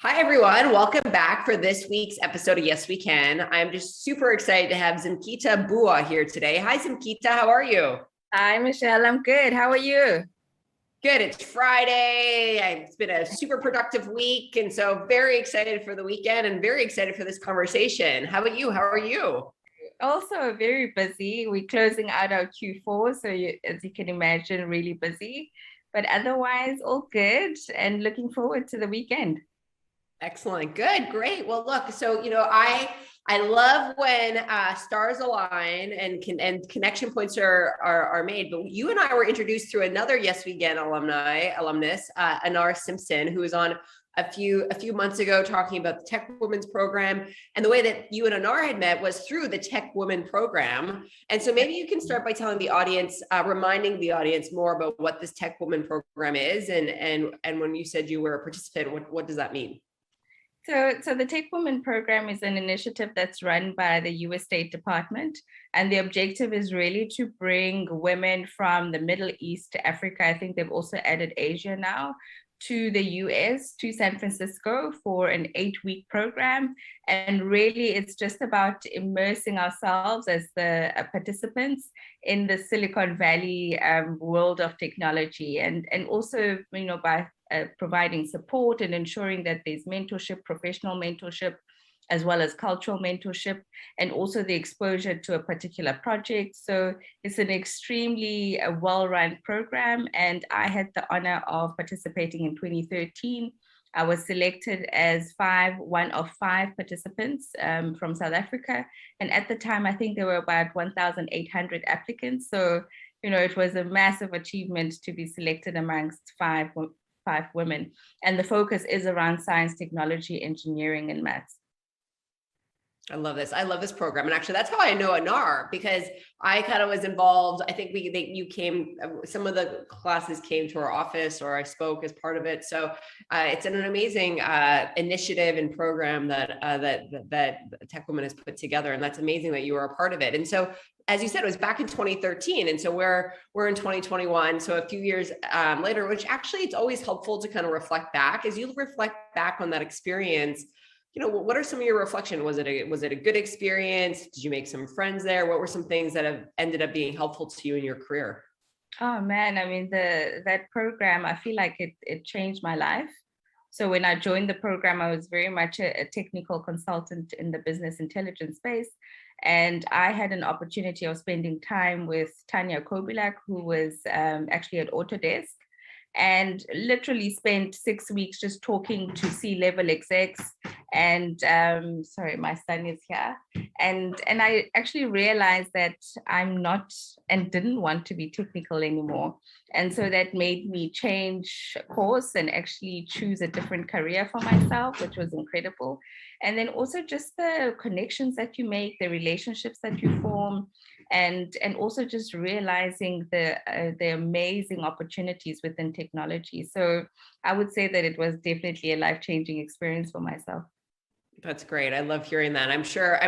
Hi, everyone. Welcome back for this week's episode of Yes We Can. I'm just super excited to have Zimkhita Buwa here today. Hi, Zimkhita. How are you? Hi, Michelle. I'm good. How are you? Good. It's Friday. It's been a super productive week. And so very excited for the weekend and very excited for this conversation. How about you? How are you? Also very busy. We're closing out our Q4. So as you can imagine, really busy, but otherwise all good and looking forward to the weekend. Excellent. Good. Great. Well, look, so, I love when stars align and connection points are made. But you and I were introduced through another Yes We Can alumnus, Anar Simpson, who was on a few months ago talking about the Techwomen's program. And the way that you and Anar had met was through the Techwomen program. And so maybe you can start by telling the audience, reminding the audience more about what this Techwomen program is, and when you said you were a participant, what does that mean? So the Techwomen program is an initiative that's run by the US State Department. And the objective is really to bring women from the Middle East to Africa. I think they've also added Asia now, to the US, to San Francisco for an 8-week program. And really, it's just about immersing ourselves as the participants in the Silicon Valley world of technology. And also, by providing support and ensuring that there's mentorship, professional mentorship, as well as cultural mentorship, and also the exposure to a particular project. So it's an extremely well-run program, and I had the honor of participating in 2013. I was selected as one of five participants from South Africa. And at the time, I think there were about 1,800 applicants. So, it was a massive achievement to be selected amongst five women. And the focus is around science, technology, engineering, and maths. I love this. I love this program. And actually, that's how I know Anar, because I kind of was involved. I think you came, some of the classes came to our office, or I spoke as part of it. So it's an amazing initiative and program that Techwomen has put together. And that's amazing that you were a part of it. And so, as you said, it was back in 2013. And so we're in 2021. So a few years later, which actually it's always helpful to kind of reflect back. As you reflect back on that experience, what are some of your reflections? Was it a good experience? Did you make some friends there? What were some things that have ended up being helpful to you in your career? Oh man, I mean, that program, I feel like it changed my life. So when I joined the program, I was very much a technical consultant in the business intelligence space. And I had an opportunity of spending time with Tanya Kobilak, who was actually at Autodesk, and literally spent 6 weeks just talking to C-level execs. And sorry, my son is here. And I actually realized that I'm not and didn't want to be technical anymore. And so that made me change course and actually choose a different career for myself, which was incredible. And then also just the connections that you make, the relationships that you form, and also just realizing the amazing opportunities within technology. So I would say that it was definitely a life-changing experience for myself. That's great. I love hearing that. I'm sure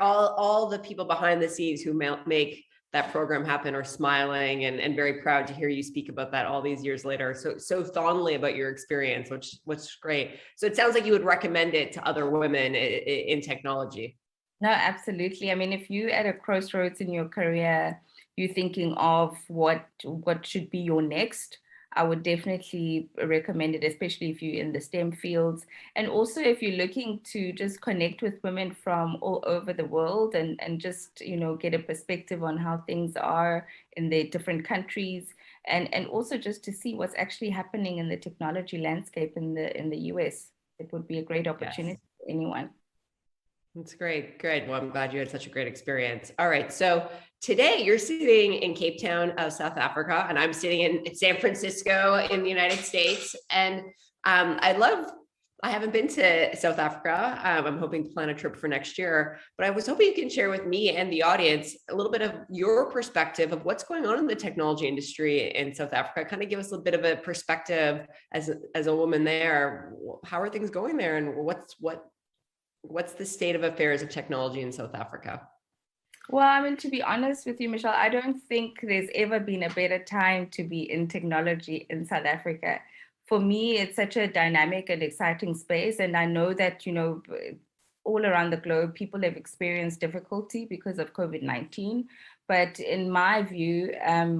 all the people behind the scenes who make that program happen are smiling and very proud to hear you speak about that all these years later. So fondly about your experience, which is great. So it sounds like you would recommend it to other women in technology. No, absolutely. I mean, if you're at a crossroads in your career, you're thinking of what should be your next, I would definitely recommend it, especially if you're in the STEM fields. And also if you're looking to just connect with women from all over the world and just, get a perspective on how things are in their different countries, and also just to see what's actually happening in the technology landscape in the US. It would be a great opportunity for anyone. That's great. Good. Well, I'm glad you had such a great experience. All right. So today you're sitting in Cape Town, South Africa, and I'm sitting in San Francisco in the United States. And I haven't been to South Africa. I'm hoping to plan a trip for next year, but I was hoping you can share with me and the audience a little bit of your perspective of what's going on in the technology industry in South Africa. Kind of give us a bit of a perspective as a woman there. How are things going there, and what's the state of affairs of technology in South Africa? Well, I mean, to be honest with you, Michelle, I don't think there's ever been a better time to be in technology in South Africa for me, it's such a dynamic and exciting space. And I know that, all around the globe, people have experienced difficulty because of COVID-19. But in my view,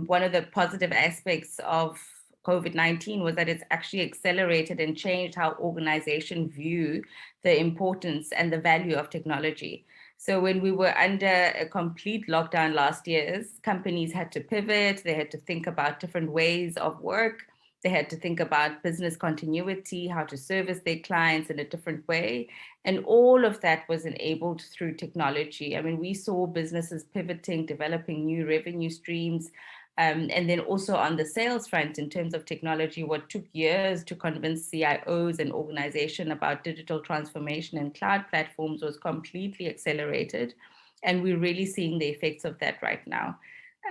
one of the positive aspects of COVID-19 was that it's actually accelerated and changed how organizations view the importance and the value of technology. So when we were under a complete lockdown last year, companies had to pivot, they had to think about different ways of work, they had to think about business continuity, how to service their clients in a different way. And all of that was enabled through technology. I mean, we saw businesses pivoting, developing new revenue streams. And then also on the sales front, in terms of technology, what took years to convince CIOs and organizations about digital transformation and cloud platforms was completely accelerated. And we're really seeing the effects of that right now.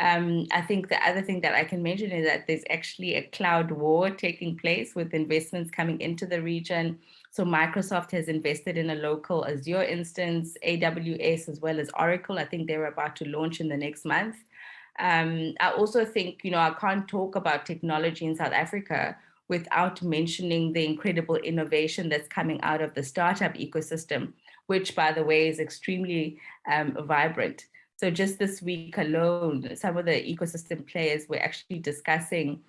I think the other thing that I can mention is that there's actually a cloud war taking place with investments coming into the region. So Microsoft has invested in a local Azure instance, AWS, as well as Oracle. I think they're about to launch in the next month. I also think, I can't talk about technology in South Africa without mentioning the incredible innovation that's coming out of the startup ecosystem, which, by the way, is extremely vibrant. So just this week alone, some of the ecosystem players were actually discussing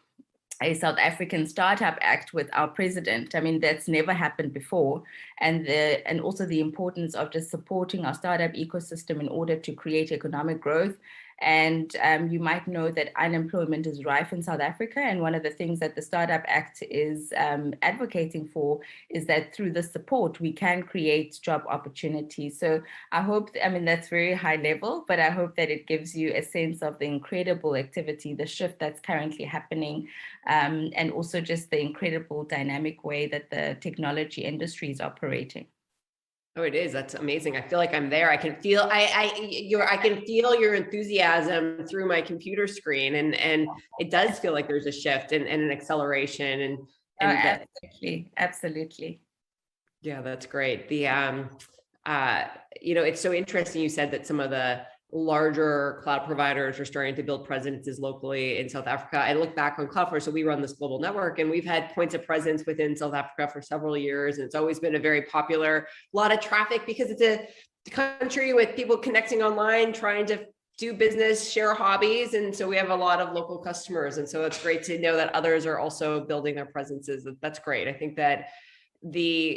a South African Startup Act with our president. I mean, that's never happened before. And also the importance of just supporting our startup ecosystem in order to create economic growth. And you might know that unemployment is rife in South Africa. And one of the things that the Startup Act is advocating for is that through the support, we can create job opportunities. So I hope, that's very high level, but I hope that it gives you a sense of the incredible activity, the shift that's currently happening, and also just the incredible dynamic way that the technology industry is operating. Oh, it is. That's amazing. I feel like I'm there. I can feel I can feel your enthusiasm through my computer screen, and it does feel like there's a shift and an acceleration and absolutely. Yeah, that's great. The it's so interesting. You said that some of the larger cloud providers are starting to build presences locally in South Africa. I look back on Cloudflare, so we run this global network, and we've had points of presence within South Africa for several years, and it's always been a very popular, a lot of traffic because it's a country with people connecting online, trying to do business, share hobbies, and so we have a lot of local customers, and so it's great to know that others are also building their presences. That's great. I think that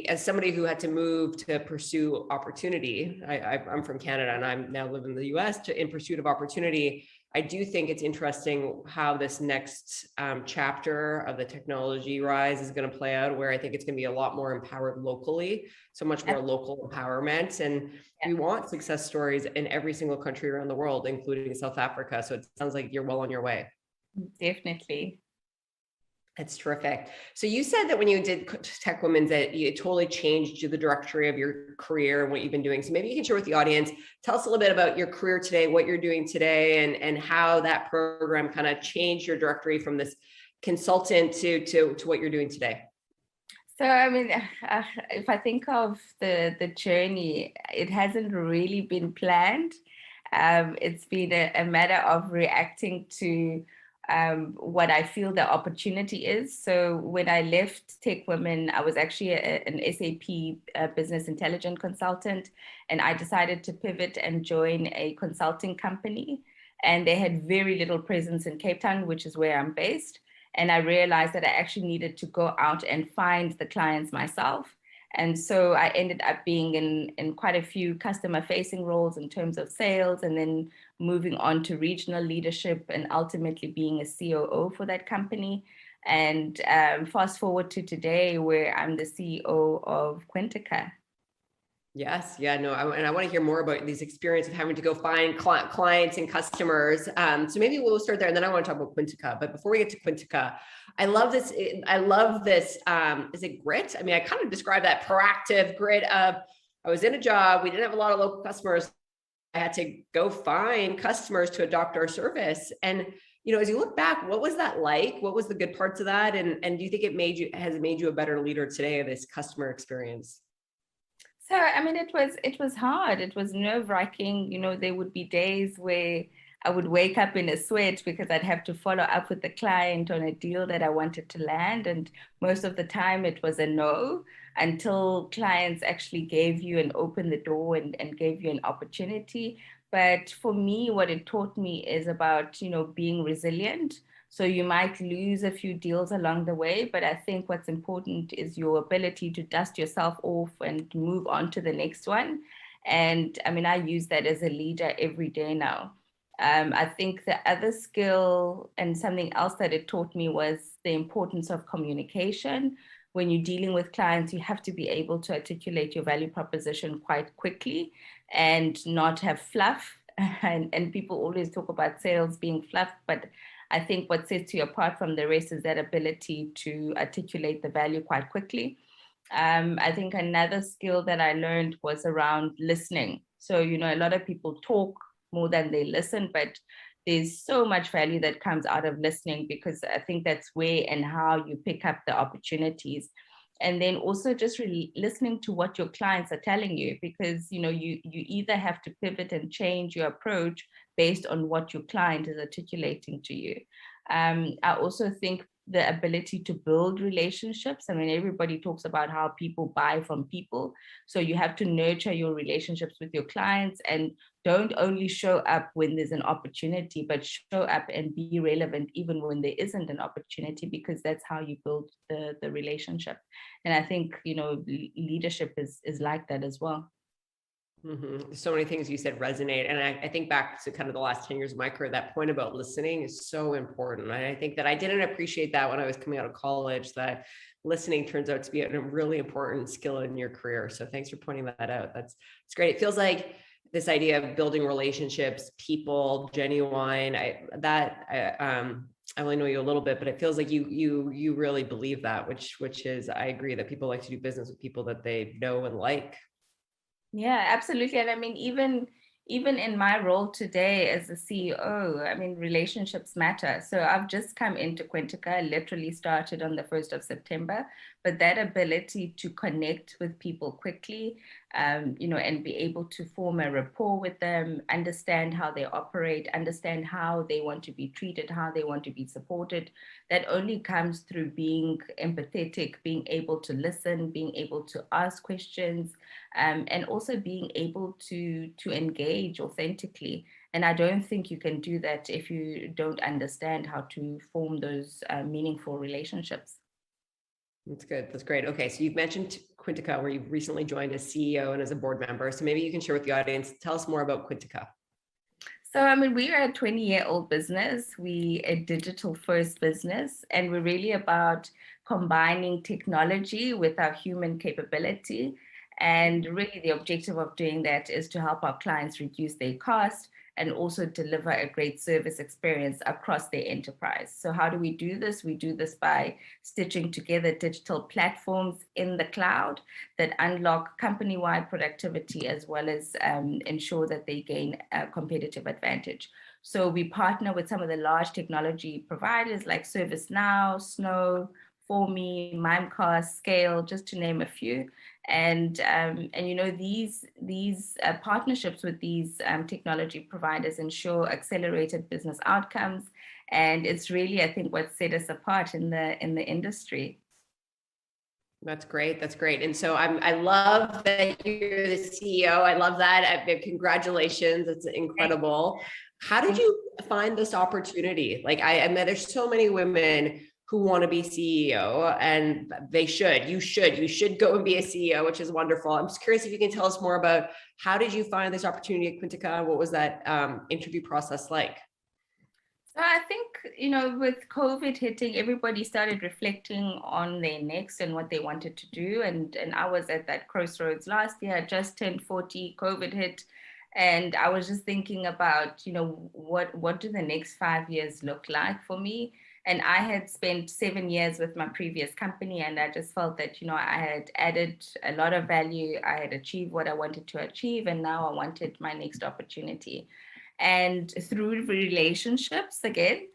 as somebody who had to move to pursue opportunity, I'm from Canada and I'm now living in the US in pursuit of opportunity. I do think it's interesting how this next chapter of the technology rise is going to play out, where I think it's going to be a lot more empowered locally, so much more local empowerment. And we want success stories in every single country around the world, including South Africa. So it sounds like you're well on your way. Definitely. That's terrific. So you said that when you did Techwomen that it totally changed the directory of your career and what you've been doing. So maybe you can share with the audience, tell us a little bit about your career today, what you're doing today, and how that program kind of changed your directory from this consultant to what you're doing today. So, if I think of the journey, it hasn't really been planned. It's been a matter of reacting to what I feel the opportunity is. So when I left Techwomen, I was actually an SAP Business Intelligence consultant, and I decided to pivot and join a consulting company. And they had very little presence in Cape Town, which is where I'm based. And I realized that I actually needed to go out and find the clients myself. And so I ended up being in quite a few customer-facing roles in terms of sales, and then moving on to regional leadership and ultimately being a COO for that company. And fast forward to today, where I'm the CEO of Quintica. Yes. Yeah, no, and I want to hear more about these experiences of having to go find clients and customers. So maybe we'll start there, and then I want to talk about Quintica. But before we get to Quintica, I love this. Is it grit? I mean, I kind of describe that proactive grit of, I was in a job, we didn't have a lot of local customers. I had to go find customers to adopt our service. And, as you look back, what was that like? What was the good parts of that? And do you think it has made you a better leader today of this customer experience? So, it was hard. It was nerve-wracking. There would be days where I would wake up in a sweat because I'd have to follow up with the client on a deal that I wanted to land. And most of the time it was a no, until clients actually gave you and opened the door and gave you an opportunity. But for me, what it taught me is about, being resilient. So you might lose a few deals along the way, but I think what's important is your ability to dust yourself off and move on to the next one. And I mean, I use that as a leader every day now. I think the other skill and something else that it taught me was the importance of communication. When you're dealing with clients, you have to be able to articulate your value proposition quite quickly and not have fluff. And people always talk about sales being fluff, but I think what sets you apart from the rest is that ability to articulate the value quite quickly. I think another skill that I learned was around listening. So, a lot of people talk more than they listen, but there's so much value that comes out of listening, because I think that's where and how you pick up the opportunities. And then also just really listening to what your clients are telling you, because you either have to pivot and change your approach based on what your client is articulating to you. I also think the ability to build relationships. I mean, everybody talks about how people buy from people. So you have to nurture your relationships with your clients, and don't only show up when there's an opportunity, but show up and be relevant even when there isn't an opportunity, because that's how you build the relationship. And I think, leadership is like that as well. Mm-hmm. So many things you said resonate. And I think back to kind of the last 10 years of my career, that point about listening is so important. And I think that I didn't appreciate that when I was coming out of college, that listening turns out to be a really important skill in your career. So thanks for pointing that out. It's great. It feels like this idea of building relationships, people, genuine, I only know you a little bit, but it feels like you really believe that, which is, I agree that people like to do business with people that they know and like. Yeah, absolutely. And I mean, even in my role today as a CEO, I mean, relationships matter. So I've just come into Quintica, literally started on the 1st of September, but that ability to connect with people quickly, and be able to form a rapport with them, understand how they operate, understand how they want to be treated, how they want to be supported, that only comes through being empathetic, being able to listen, being able to ask questions, and also being able to engage authentically. And I don't think you can do that if you don't understand how to form those meaningful relationships. That's good. That's great. Okay. So you've mentioned Quintica, where you've recently joined as CEO and as a board member. So maybe you can share with the audience, tell us more about Quintica. So, I mean, we are a 20-year-old business. We a digital first business, and we're really about combining technology with our human capability. And really the objective of doing that is to help our clients reduce their cost and also deliver a great service experience across their enterprise. So how do we do this? We do this by stitching together digital platforms in the cloud that unlock company-wide productivity, as well as ensure that they gain a competitive advantage. So we partner with some of the large technology providers like ServiceNow, Snow, ForMe, Mimecast, Scale, just to name a few. And these partnerships with these technology providers ensure accelerated business outcomes, and it's really, I think, what set us apart in the industry. That's great. That's great. And so I love that you're the CEO. I love that. Congratulations. It's incredible. How did you find this opportunity? Like I mean, there's so many women who want to be CEO, and you should go and be a CEO, which is wonderful. I'm just curious if you can tell us more about how did you find this opportunity at Quintica? What was that interview process like? So I think, with COVID hitting, everybody started reflecting on their next and what they wanted to do. And I was at that crossroads last year. I just turned 40, COVID hit. And I was just thinking about, what do the next 5 years look like for me? And I had spent 7 years with my previous company, and I just felt that, I had added a lot of value. I had achieved what I wanted to achieve, and now I wanted my next opportunity. And through relationships, again,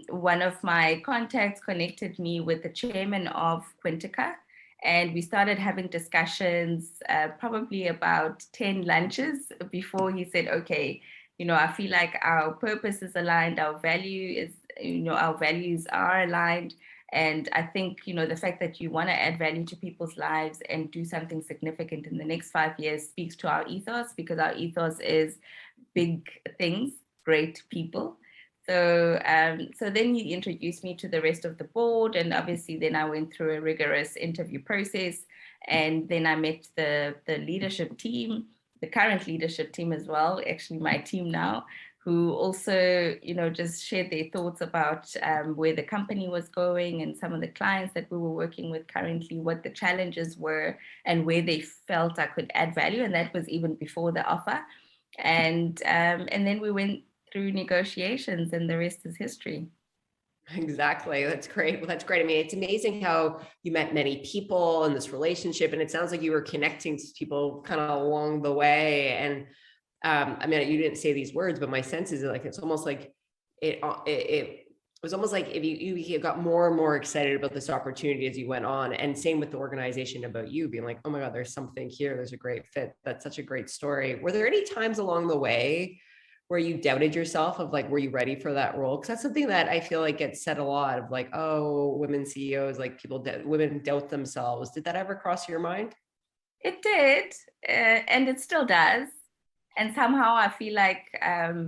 one of my contacts connected me with the chairman of Quintica, and we started having discussions, probably about 10 lunches before he said, okay, I feel like our purpose is aligned, our values are aligned. And I think, the fact that you want to add value to people's lives and do something significant in the next 5 years speaks to our ethos, because our ethos is big things, great people. So then he introduced me to the rest of the board, and obviously then I went through a rigorous interview process, and then I met the leadership team, the current leadership team as well, actually my team now, who also, just shared their thoughts about where the company was going and some of the clients that we were working with currently, what the challenges were, and where they felt I could add value. And that was even before the offer. And then we went through negotiations, and the rest is history. Exactly. That's great. Well, that's great. I mean, it's amazing how you met many people in this relationship, and it sounds like you were connecting to people kind of along the way. And I mean, you didn't say these words, but my sense is like it's almost like it was almost like if you got more and more excited about this opportunity as you went on, and same with the organization about you being like, oh my God, there's something here. There's a great fit. That's such a great story. Were there any times along the way where you doubted yourself of like, were you ready for that role? Because that's something that I feel like gets said a lot of like, oh, women CEOs, like women doubt themselves. Did that ever cross your mind? It did, and it still does. And somehow I feel like, I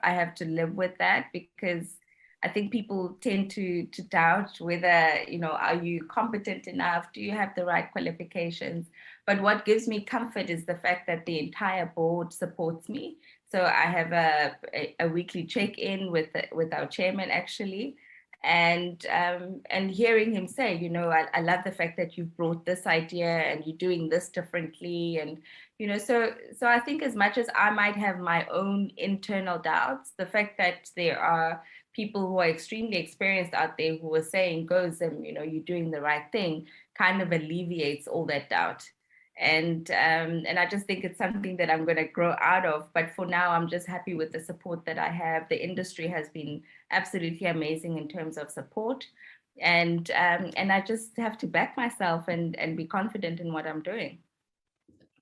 have to live with that, because I think people tend to doubt whether, are you competent enough? Do you have the right qualifications? But what gives me comfort is the fact that the entire board supports me. So I have a weekly check-in with our chairman, actually. And hearing him say, I love the fact that you brought this idea and you're doing this differently. And, so I think as much as I might have my own internal doubts, the fact that there are people who are extremely experienced out there who are saying, go Zim, you're doing the right thing, kind of alleviates all that doubt. And I just think it's something that I'm going to grow out of. But for now, I'm just happy with the support that I have. The industry has been absolutely amazing in terms of support, and I just have to back myself and be confident in what I'm doing.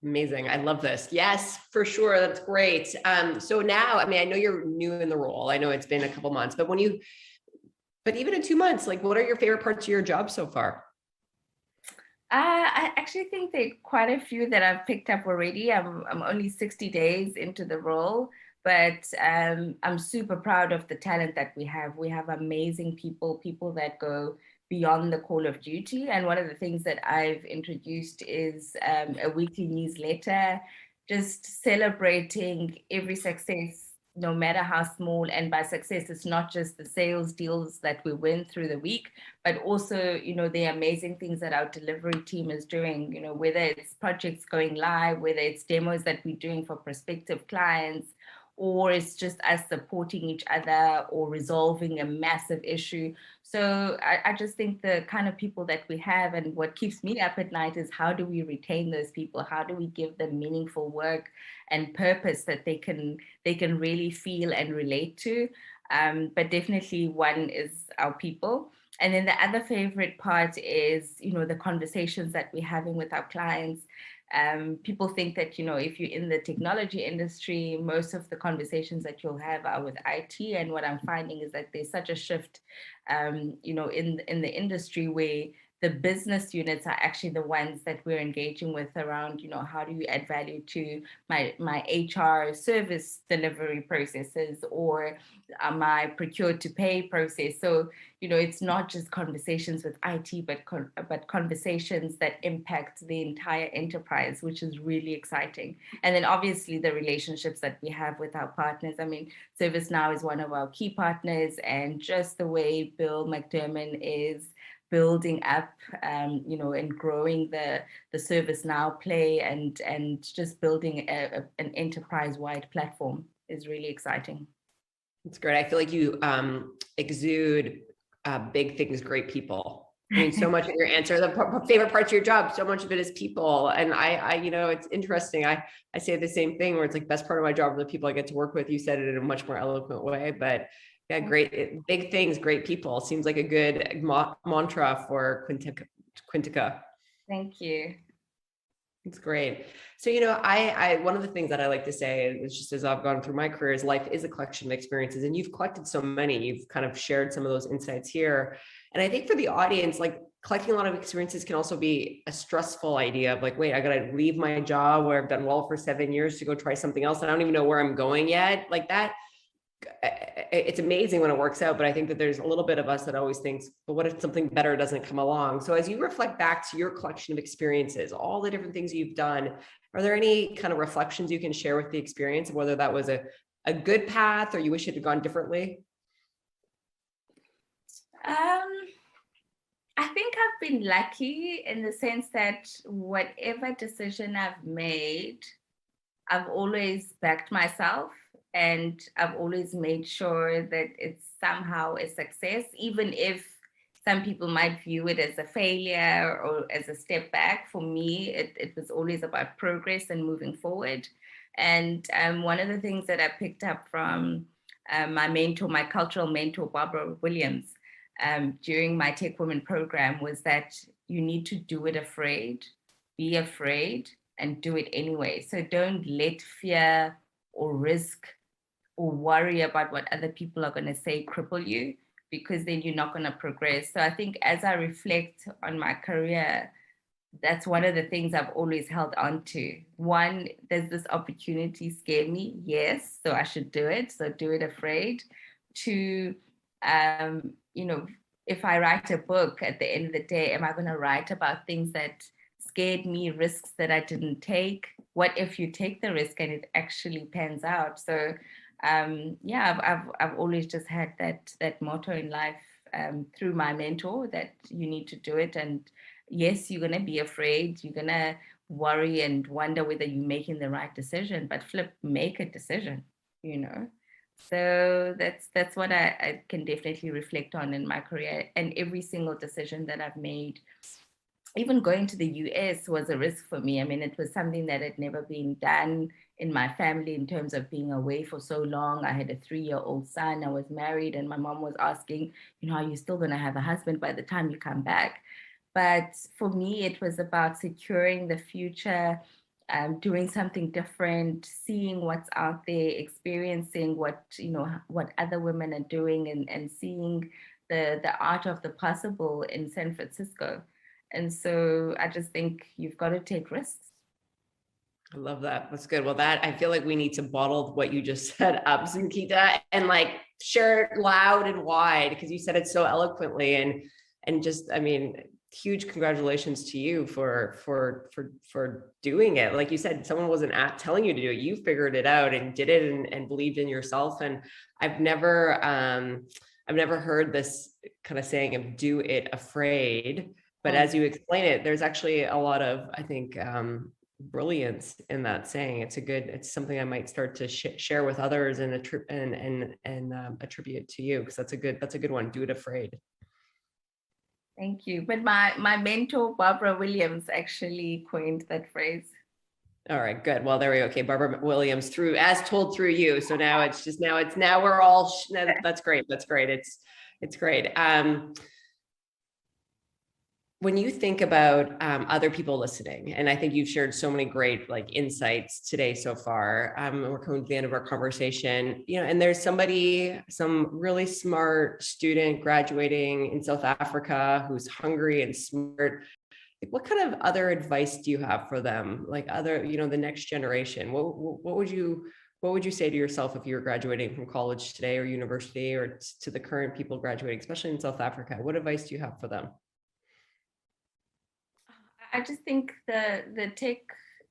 Amazing. I love this. Yes, for sure. That's great. So now, I mean, I know you're new in the role. I know it's been a couple months, but but even in 2 months, like what are your favorite parts of your job so far? I actually think there are quite a few that I've picked up already. I'm only 60 days into the role, but I'm super proud of the talent that we have. We have amazing people that go beyond the call of duty. And one of the things that I've introduced is a weekly newsletter, just celebrating every success, no matter how small. And by success, it's not just the sales deals that we win through the week, but also, the amazing things that our delivery team is doing, whether it's projects going live, whether it's demos that we're doing for prospective clients, or it's just us supporting each other or resolving a massive issue. So I just think the kind of people that we have, and what keeps me up at night, is how do we retain those people? How do we give them meaningful work and purpose that they can really feel and relate to? But definitely one is our people. And then the other favorite part is, the conversations that we're having with our clients. People think that, if you're in the technology industry, most of the conversations that you'll have are with IT. And what I'm finding is that there's such a shift, in the industry, where the business units are actually the ones that we're engaging with around, how do you add value to my HR service delivery processes, or my procure to pay process. So, it's not just conversations with IT, but conversations that impact the entire enterprise, which is really exciting. And then obviously the relationships that we have with our partners. I mean, ServiceNow is one of our key partners, and just the way Bill McDermott is building up, and growing the ServiceNow play, and just building an enterprise-wide platform is really exciting. It's great. I feel like you exude big things, great people. I mean, so much of your answer, the favorite parts of your job, so much of it is people. And I it's interesting. I say the same thing, where it's like best part of my job are the people I get to work with. You said it in a much more eloquent way, but yeah, great, big things, great people. Seems like a good mantra for Quintica. Thank you. It's great. So, I one of the things that I like to say is just as I've gone through my career is life is a collection of experiences, and you've collected so many. You've kind of shared some of those insights here. And I think for the audience, like collecting a lot of experiences can also be a stressful idea of like, wait, I got to leave my job where I've done well for 7 years to go try something else. And I don't even know where I'm going yet. Like that, it's amazing when it works out, but I think that there's a little bit of us that always thinks, but what if something better doesn't come along? So as you reflect back to your collection of experiences, all the different things you've done, are there any kind of reflections you can share with the experience of whether that was a good path or you wish it had gone differently? I think I've been lucky in the sense that whatever decision I've made, I've always backed myself, and I've always made sure that it's somehow a success, even if some people might view it as a failure or as a step back. For me, it was always about progress and moving forward. And one of the things that I picked up from my mentor, my cultural mentor, Barbara Williams, during my Techwomen program was that you need to do it afraid, be afraid, and do it anyway. So don't let fear or risk or worry about what other people are going to say cripple you, because then you're not going to progress. So I think as I reflect on my career, that's one of the things I've always held on to. One, does this opportunity scare me? Yes, so I should do it. So do it afraid. Two, if I write a book at the end of the day, am I going to write about things that scared me, risks that I didn't take? What if you take the risk and it actually pans out? So I've always just had that motto in life through my mentor, that you need to do it. And yes, you're going to be afraid, you're going to worry and wonder whether you're making the right decision, but make a decision, So that's what I can definitely reflect on in my career. And every single decision that I've made, even going to the US was a risk for me. I mean, it was something that had never been done in my family in terms of being away for so long. I had a 3-year-old son, I was married, and my mom was asking, are you still going to have a husband by the time you come back? But for me, it was about securing the future, doing something different, seeing what's out there, experiencing what other women are doing, and seeing the art of the possible in San Francisco. And so I just think you've got to take risks. I love that. That's good. Well, I feel like we need to bottle what you just said up, Zimkhitha, and like share it loud and wide, because you said it so eloquently, and just, I mean, huge congratulations to you for doing it. Like you said, someone wasn't telling you to do it. You figured it out and did it and believed in yourself. And I've never heard this kind of saying of do it afraid. But as you explain it, there's actually a lot of, I think, brilliance in that saying. It's something I might start to share with others and attribute to you, because that's a good one. Do it afraid. Thank you. But my mentor, Barbara Williams, actually coined that phrase. All right, good. Well, there we go. Okay, Barbara Williams as told through you. So now we're all, that's great. That's great. It's great. When you think about other people listening, and I think you've shared so many great insights today so far, we're coming to the end of our conversation, and there's some really smart student graduating in South Africa who's hungry and smart. What kind of other advice do you have for them? The next generation, what would you say to yourself if you were graduating from college today or university, or to the current people graduating, especially in South Africa? What advice do you have for them? I just think the tech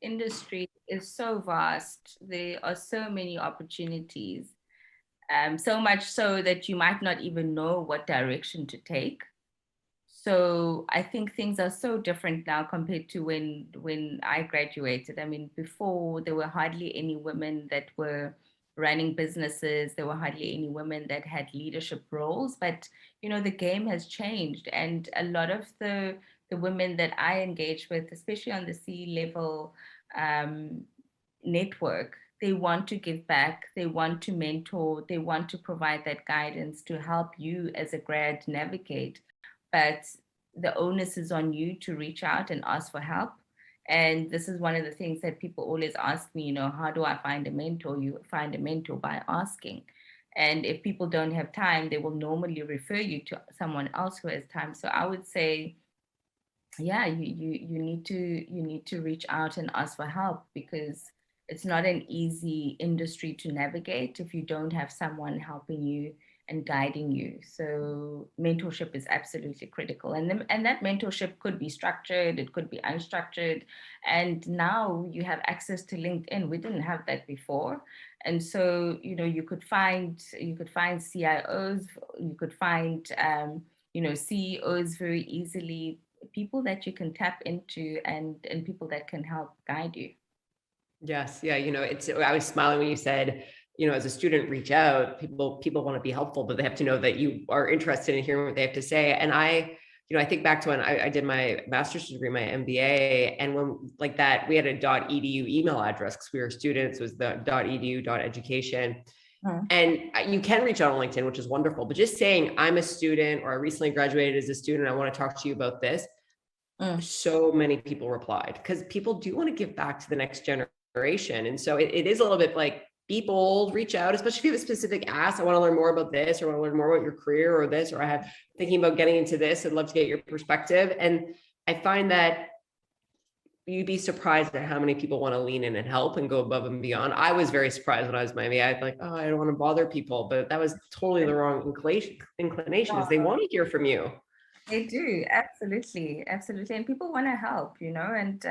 industry is so vast. There are so many opportunities, so much so that you might not even know what direction to take. So I think things are so different now compared to when I graduated. I mean, before there were hardly any women that were running businesses. There were hardly any women that had leadership roles, but the game has changed, and a lot of the women that I engage with, especially on the C-level network, they want to give back, they want to mentor, they want to provide that guidance to help you as a grad navigate. But the onus is on you to reach out and ask for help. And this is one of the things that people always ask me, how do I find a mentor? You find a mentor by asking. And if people don't have time, they will normally refer you to someone else who has time. So I would say, yeah, you need to reach out and ask for help, because it's not an easy industry to navigate if you don't have someone helping you and guiding you. So mentorship is absolutely critical, and that mentorship could be structured, it could be unstructured, and now you have access to LinkedIn. We didn't have that before, and so you could find CIOs, you could find CEOs very easily, people that you can tap into, and people that can help guide you. Yes. Yeah. I was smiling when you said, as a student, reach out. People want to be helpful, but they have to know that you are interested in hearing what they have to say. And I think back to when I did my master's degree, my MBA, and when like that, we had a .edu email address because we were students. It was the .edu .education. And you can reach out on LinkedIn, which is wonderful. But just saying, I'm a student, or I recently graduated as a student, I want to talk to you about this. So many people replied, because people do want to give back to the next generation. And so it is a little bit like, be bold, reach out, especially if you have a specific ask. I want to learn more about this, or I want to learn more about your career or this, or I have thinking about getting into this. I'd love to get your perspective. And I find that you'd be surprised at how many people want to lean in and help and go above and beyond. I was very surprised when I was Miami. I was like, oh, I don't want to bother people, but that was totally the wrong inclination, is they want to hear from you. They do, absolutely, absolutely. And people want to help, and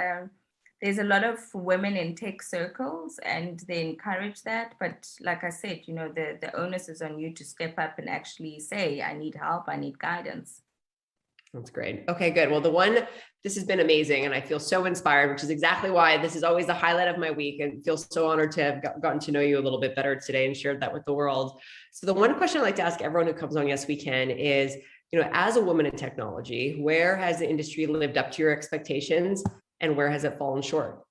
there's a lot of women in tech circles, and they encourage that. But like I said, the onus is on you to step up and actually say, I need help, I need guidance. That's great. Okay, good. Well, this has been amazing, and I feel so inspired, which is exactly why this is always the highlight of my week, and feel so honored to have gotten to know you a little bit better today and shared that with the world. So the one question I like to ask everyone who comes on Yes We Can is, as a woman in technology, where has the industry lived up to your expectations, and where has it fallen short?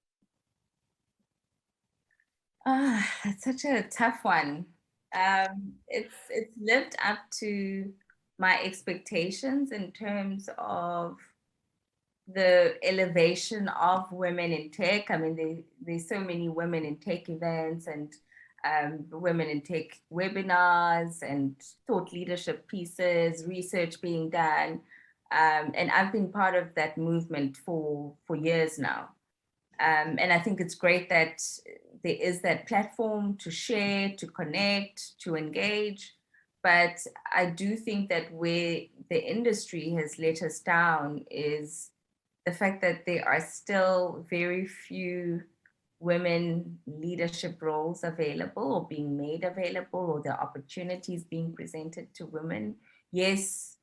That's such a tough one. It's lived up to my expectations in terms of the elevation of women in tech. I mean, there's so many women in tech events, and women in tech webinars, and thought leadership pieces, research being done. And I've been part of that movement for years now. And I think it's great that there is that platform to share, to connect, to engage. But I do think that where the industry has let us down is the fact that there are still very few women leadership roles available, or being made available, or the opportunities being presented to women. Yes,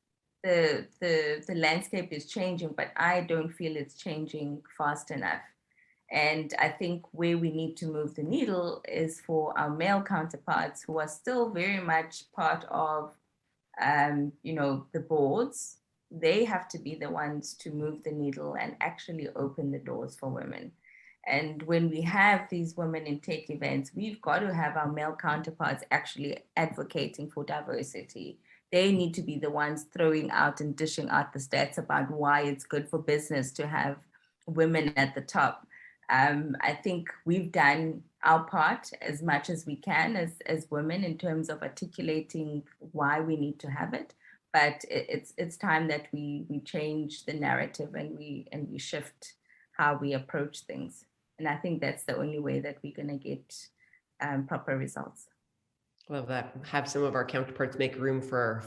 the landscape is changing, but I don't feel it's changing fast enough. And I think where we need to move the needle is for our male counterparts, who are still very much part of, the boards. They have to be the ones to move the needle and actually open the doors for women. And when we have these women in tech events, we've got to have our male counterparts actually advocating for diversity. They need to be the ones throwing out and dishing out the stats about why it's good for business to have women at the top. I think we've done our part as much as we can as women in terms of articulating why we need to have it. But it's time that we change the narrative, and we shift how we approach things. And I think that's the only way that we're going to get proper results. Love that. Have some of our counterparts make room for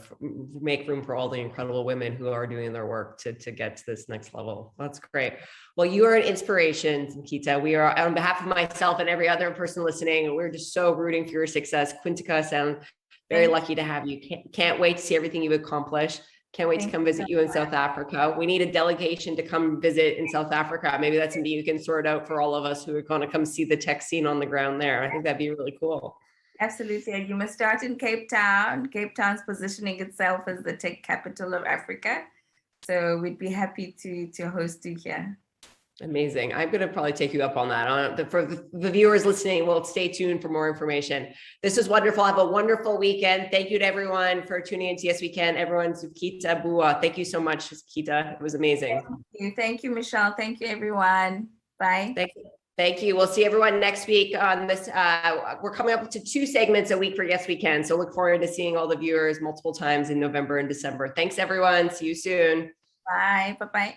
all the incredible women who are doing their work to get to this next level. That's great. Well, you are an inspiration, Zimkhitha. We are, on behalf of myself and every other person listening, we're just so rooting for your success. Quintica sounds very lucky to have you. Can't wait to see everything you've accomplished. Can't wait to come visit you in South Africa. We need a delegation to come visit in South Africa. Maybe that's something you can sort out for all of us who are going to come see the tech scene on the ground there. I think that'd be really cool. Absolutely. And you must start in Cape Town. Cape Town's positioning itself as the tech capital of Africa. So we'd be happy to host you here. Amazing. I'm going to probably take you up on that. For the viewers listening, well, stay tuned for more information. This was wonderful. Have a wonderful weekend. Thank you to everyone for tuning in to Yes We Can. Everyone, Zimkhita Buwa. Thank you so much, Zimkhita. It was amazing. Thank you, Michelle. Thank you, everyone. Bye. Thank you. We'll see everyone next week on this. We're coming up to 2 segments a week for Yes We Can. So look forward to seeing all the viewers multiple times in November and December. Thanks, everyone. See you soon. Bye. Bye-bye.